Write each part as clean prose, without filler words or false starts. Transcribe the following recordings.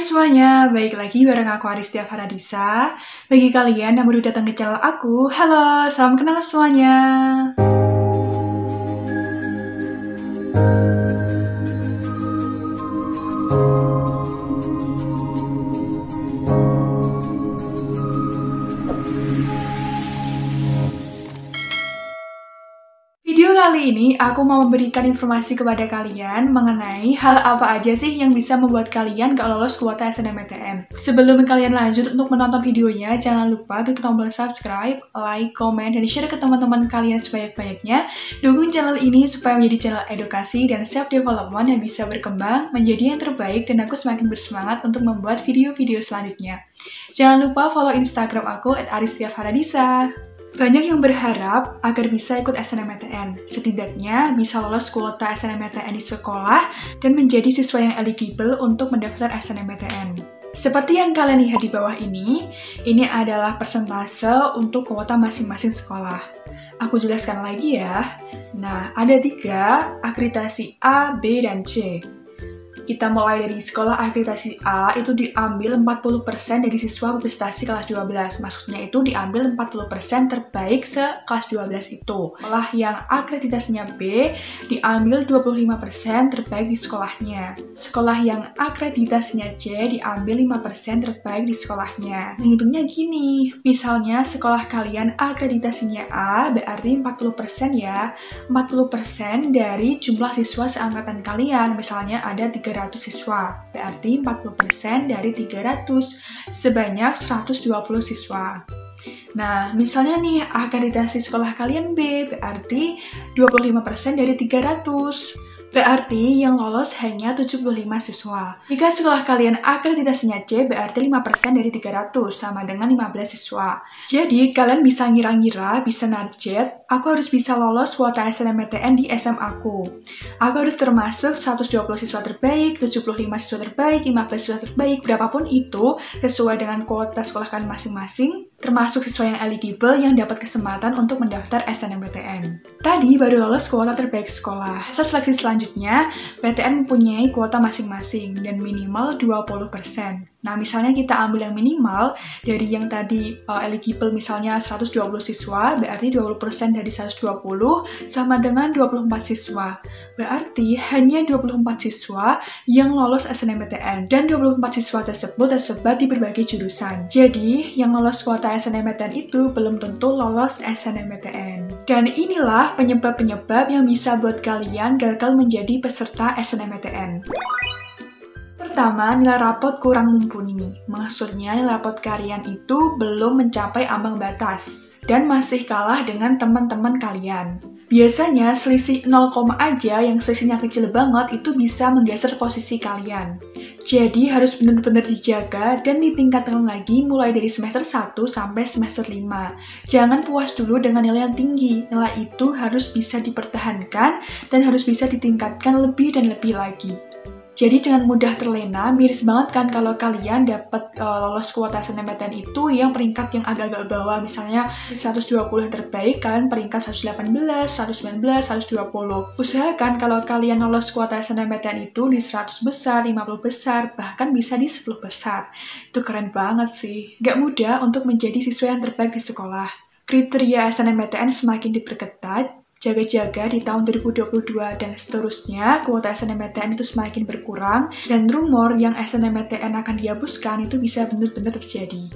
Semuanya, baik lagi bareng aku Aristia Faradisa. Bagi kalian yang baru datang ke channel aku, halo, salam kenal semuanya. Video kali ini aku mau memberikan informasi kepada kalian mengenai hal apa aja sih yang bisa membuat kalian gak lolos kuota SNMPTN. Sebelum kalian lanjut untuk menonton videonya, jangan lupa klik tombol subscribe, like, komen, dan share ke teman-teman kalian sebanyak-banyaknya. Dukung channel ini supaya menjadi channel edukasi dan self-development yang bisa berkembang menjadi yang terbaik, dan aku semakin bersemangat untuk membuat video-video selanjutnya. Jangan lupa follow Instagram aku @aristiafaradisa. Banyak yang berharap agar bisa ikut SNMPTN, setidaknya bisa lolos kuota SNMPTN di sekolah dan menjadi siswa yang eligible untuk mendaftar SNMPTN. Seperti yang kalian lihat di bawah ini adalah persentase untuk kuota masing-masing sekolah. Aku jelaskan lagi ya. Nah, ada 3, akreditasi A, B, dan C. Kita mulai dari sekolah akreditasi A, itu diambil 40% dari siswa berprestasi kelas 12. Maksudnya itu diambil 40% terbaik sekelas 12 itu. Sekolah yang akreditasinya B, diambil 25% terbaik di sekolahnya. Sekolah yang akreditasinya C, diambil 5% terbaik di sekolahnya. Menghitungnya gini, misalnya sekolah kalian akreditasinya A, berarti 40% ya. 40% dari jumlah siswa seangkatan kalian. Misalnya ada 300 siswa, berarti 40% dari 300, sebanyak 120 siswa. Nah, misalnya nih, akreditasi sekolah kalian B, berarti 25% dari 300. Berarti yang lolos hanya 75 siswa. Jika sekolah kalian akreditasinya C, berarti 5% dari 300, sama dengan 15 siswa. Jadi, kalian bisa ngira-ngira, bisa narjet, aku harus bisa lolos kuota SNMPTN di SMA aku. Aku harus termasuk 120 siswa terbaik, 75 siswa terbaik, 15 siswa terbaik, berapapun itu, sesuai dengan kuota sekolah kalian masing-masing, termasuk siswa yang eligible yang dapat kesempatan untuk mendaftar SNMPTN. Tadi baru lolos kuota terbaik sekolah. Seleksi selanjutnya, PTN mempunyai kuota masing-masing dan minimal 20%. Nah, misalnya kita ambil yang minimal dari yang tadi eligible misalnya 120 siswa, berarti 20% dari 120 sama dengan 24 siswa. Berarti hanya 24 siswa yang lolos SNMPTN, dan 24 siswa tersebut tersebar di berbagai jurusan. Jadi, yang lolos kuota SNMPTN itu belum tentu lolos SNMPTN. Dan inilah penyebab-penyebab yang bisa buat kalian gagal menjadi peserta SNMPTN. Pertama, nilai rapot kurang mumpuni. Maksudnya nilai rapot kalian itu belum mencapai ambang batas dan masih kalah dengan teman-teman kalian. Biasanya selisih 0, aja yang selisihnya kecil banget itu bisa menggeser posisi kalian. Jadi harus benar-benar dijaga dan ditingkatkan lagi mulai dari semester 1 sampai semester 5. Jangan puas dulu dengan nilai yang tinggi. Nilai itu harus bisa dipertahankan dan harus bisa ditingkatkan lebih dan lebih lagi. Jadi jangan mudah terlena, miris banget kan kalau kalian dapat lolos kuota SNMPTN itu yang peringkat yang agak-agak bawah, misalnya 120 terbaik, kalian peringkat 118, 119, 120. Usahakan kalau kalian lolos kuota SNMPTN itu di 100 besar, 50 besar, bahkan bisa di 10 besar. Itu keren banget sih. Gak mudah untuk menjadi siswa yang terbaik di sekolah. Kriteria SNMPTN semakin diperketat, jaga-jaga di tahun 2022 dan seterusnya, kuota SNMPTN itu semakin berkurang, dan rumor yang SNMPTN akan dihapuskan itu bisa benar-benar terjadi.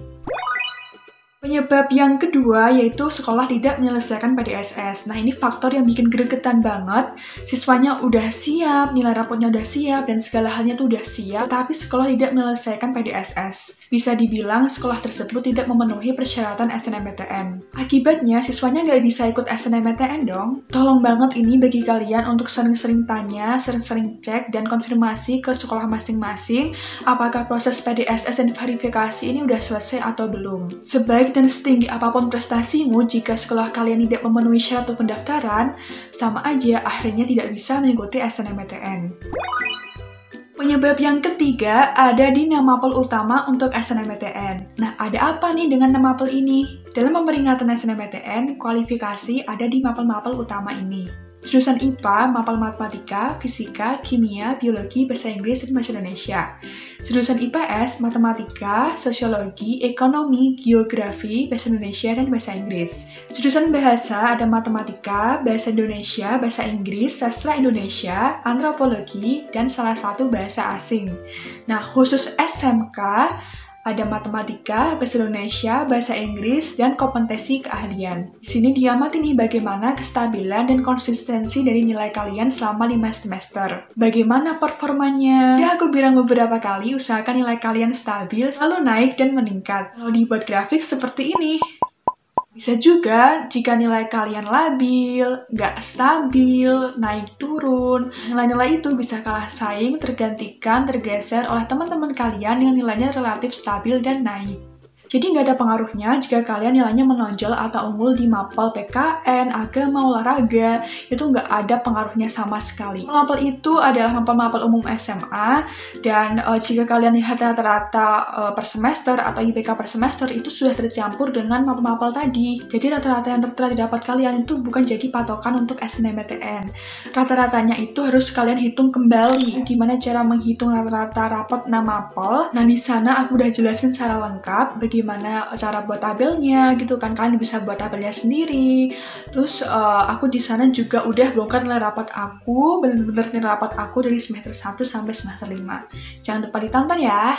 Penyebab yang kedua yaitu sekolah tidak menyelesaikan PDSS. Nah, ini faktor yang bikin gregetan banget. Siswanya udah siap, nilai rapotnya udah siap, dan segala halnya tuh udah siap, tapi sekolah tidak menyelesaikan PDSS. Bisa dibilang sekolah tersebut tidak memenuhi persyaratan SNMPTN. Akibatnya, siswanya nggak bisa ikut SNMPTN dong. Tolong banget ini bagi kalian untuk sering-sering tanya, sering-sering cek, dan konfirmasi ke sekolah masing-masing apakah proses PDSS dan verifikasi ini udah selesai atau belum. Sebaik dan setinggi apapun prestasimu, jika sekolah kalian tidak memenuhi syarat pendaftaran, sama aja akhirnya tidak bisa mengikuti SNMPTN. Penyebab yang ketiga ada di nama mapel utama untuk SNMPTN. Nah, ada apa nih dengan nama mapel ini? Dalam pemeringatan SNMPTN, kualifikasi ada di mapel-mapel utama ini. Jurusan IPA, mapel matematika, fisika, kimia, biologi, bahasa Inggris, dan bahasa Indonesia. Jurusan IPS, matematika, sosiologi, ekonomi, geografi, bahasa Indonesia, dan bahasa Inggris. Jurusan bahasa ada matematika, bahasa Indonesia, bahasa Inggris, sastra Indonesia, antropologi, dan salah satu bahasa asing. Nah, khusus SMK, ada matematika, bahasa Indonesia, bahasa Inggris, dan kompetensi keahlian. Di sini diamati nih bagaimana kestabilan dan konsistensi dari nilai kalian selama 5 semester. Bagaimana performanya? Udah aku bilang beberapa kali, usahakan nilai kalian stabil, selalu naik dan meningkat. Kalau dibuat grafik seperti ini. Bisa juga jika nilai kalian labil, nggak stabil, naik turun, nilai-nilai itu bisa kalah saing, tergantikan, tergeser oleh teman-teman kalian yang nilainya relatif stabil dan naik. Jadi nggak ada pengaruhnya jika kalian nilainya menonjol atau unggul di mapel PKN, agama, olahraga, itu nggak ada pengaruhnya sama sekali. Mapel itu adalah mapel-mapel umum SMA, dan jika kalian lihat rata-rata per semester atau IPK per semester itu sudah tercampur dengan mapel-mapel tadi. Jadi rata-rata yang telah didapat kalian itu bukan jadi patokan untuk SNMPTN. Rata-ratanya itu harus kalian hitung kembali. Gimana cara menghitung rata-rata rapot 6 mapel? Nah, di sana aku udah jelasin secara lengkap gimana cara buat tabelnya gitu kan, kalian bisa buat tabelnya sendiri. Terus aku di sana juga udah bongkar nilai rapat aku, bener-bener nilai rapat aku dari semester 1 sampai semester 5. Jangan lupa ditonton ya.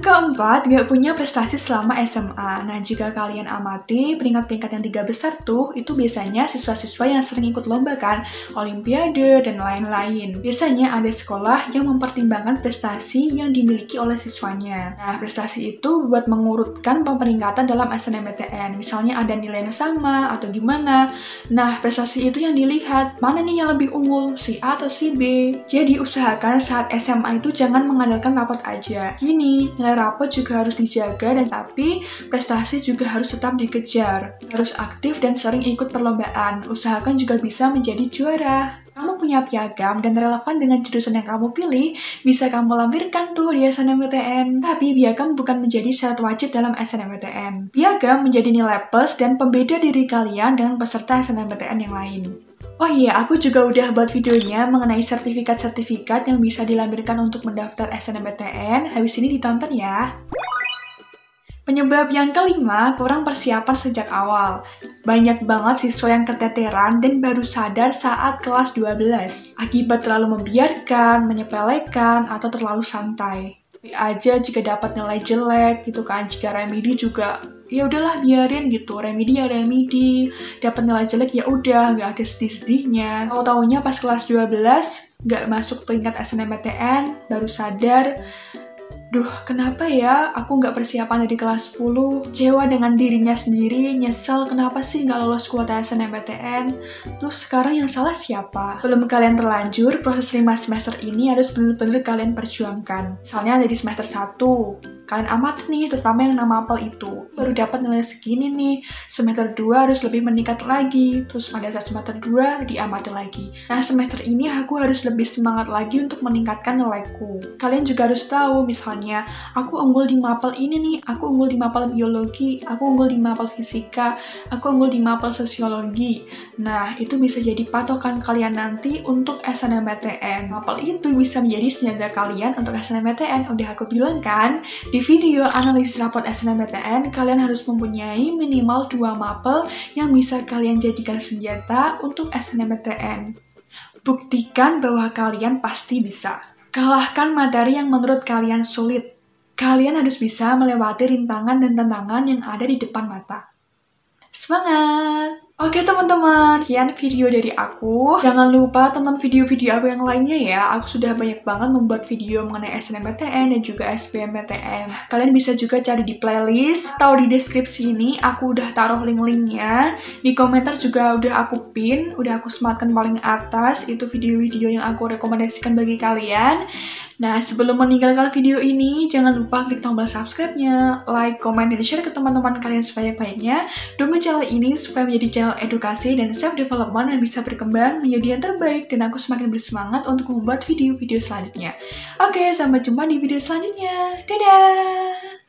Keempat, nggak punya prestasi selama SMA. Nah, jika kalian amati, peringkat-peringkat yang 3 besar tuh, itu biasanya siswa-siswa yang sering ikut lomba kan, olimpiade, dan lain-lain. Biasanya ada sekolah yang mempertimbangkan prestasi yang dimiliki oleh siswanya. Nah, prestasi itu buat mengurutkan pemeringkatan dalam SNMPTN. Misalnya ada nilai yang sama, atau gimana. Nah, prestasi itu yang dilihat, mana nih yang lebih unggul, si A atau si B. Jadi, usahakan saat SMA itu jangan mengandalkan rapot aja. Gini, nilai rapot juga harus dijaga, dan tapi prestasi juga harus tetap dikejar. Harus aktif dan sering ikut perlombaan. Usahakan juga bisa menjadi juara. Kamu punya piagam dan relevan dengan jurusan yang kamu pilih, bisa kamu lampirkan tuh di SNMPTN. Tapi piagam bukan menjadi syarat wajib dalam SNMPTN. Piagam menjadi nilai plus dan pembeda diri kalian dengan peserta SNMPTN yang lain. Oh iya, aku juga udah buat videonya mengenai sertifikat-sertifikat yang bisa dilampirkan untuk mendaftar SNMPTN. Habis ini ditonton ya. Penyebab yang kelima, kurang persiapan sejak awal. Banyak banget siswa yang keteteran dan baru sadar saat kelas 12. Akibat terlalu membiarkan, menyepelekan, atau terlalu santai. Aja jika dapat nilai jelek gitu kan, jika remedi juga ya udahlah biarin gitu, remedi ya remedi, dapat nilai jelek ya udah, nggak ada sedih-sedihnya. Tahu-taunya pas kelas 12 nggak masuk peringkat SNMPTN, baru sadar, duh, kenapa ya aku nggak persiapan dari kelas 10? Kecewa dengan dirinya sendiri, nyesel kenapa sih nggak lolos kuota SNMPTN? Terus sekarang yang salah siapa? Belum kalian terlanjur, proses 5 semester ini harus bener-bener kalian perjuangkan. Misalnya dari semester 1, kalian amati nih, terutama yang 6 mapel itu. Baru dapat nilai segini nih, semester 2 harus lebih meningkat lagi. Terus pada saat semester 2, diamati lagi. Nah, semester ini aku harus lebih semangat lagi untuk meningkatkan nilaiku. Kalian juga harus tahu, misalnya, aku unggul di mapel ini nih, aku unggul di mapel biologi, aku unggul di mapel fisika, aku unggul di mapel sosiologi. Nah, itu bisa jadi patokan kalian nanti untuk SNMPTN. Mapel itu bisa menjadi senjata kalian untuk SNMPTN. Udah aku bilang kan, di video analisis rapot SNMPTN, kalian harus mempunyai minimal 2 mapel yang bisa kalian jadikan senjata untuk SNMPTN. Buktikan bahwa kalian pasti bisa. Kalahkan materi yang menurut kalian sulit. Kalian harus bisa melewati rintangan dan tantangan yang ada di depan mata. Semangat! Oke teman-teman, sekian video dari aku. Jangan lupa tonton video-video aku yang lainnya ya. Aku sudah banyak banget membuat video mengenai SNMPTN dan juga SBMPTN. Kalian bisa juga cari di playlist atau di deskripsi ini. Aku udah taruh link-linknya. Di komentar juga udah aku pin, udah aku sematkan paling atas. Itu video-video yang aku rekomendasikan bagi kalian. Nah, sebelum meninggalkan video ini, jangan lupa klik tombol subscribe-nya, like, komen, dan share ke teman-teman kalian sebanyak-banyaknya. Dukung channel ini supaya menjadi channel edukasi dan self-development yang bisa berkembang menjadi yang terbaik, dan aku semakin bersemangat untuk membuat video-video selanjutnya. Oke, sampai jumpa di video selanjutnya. Dadah!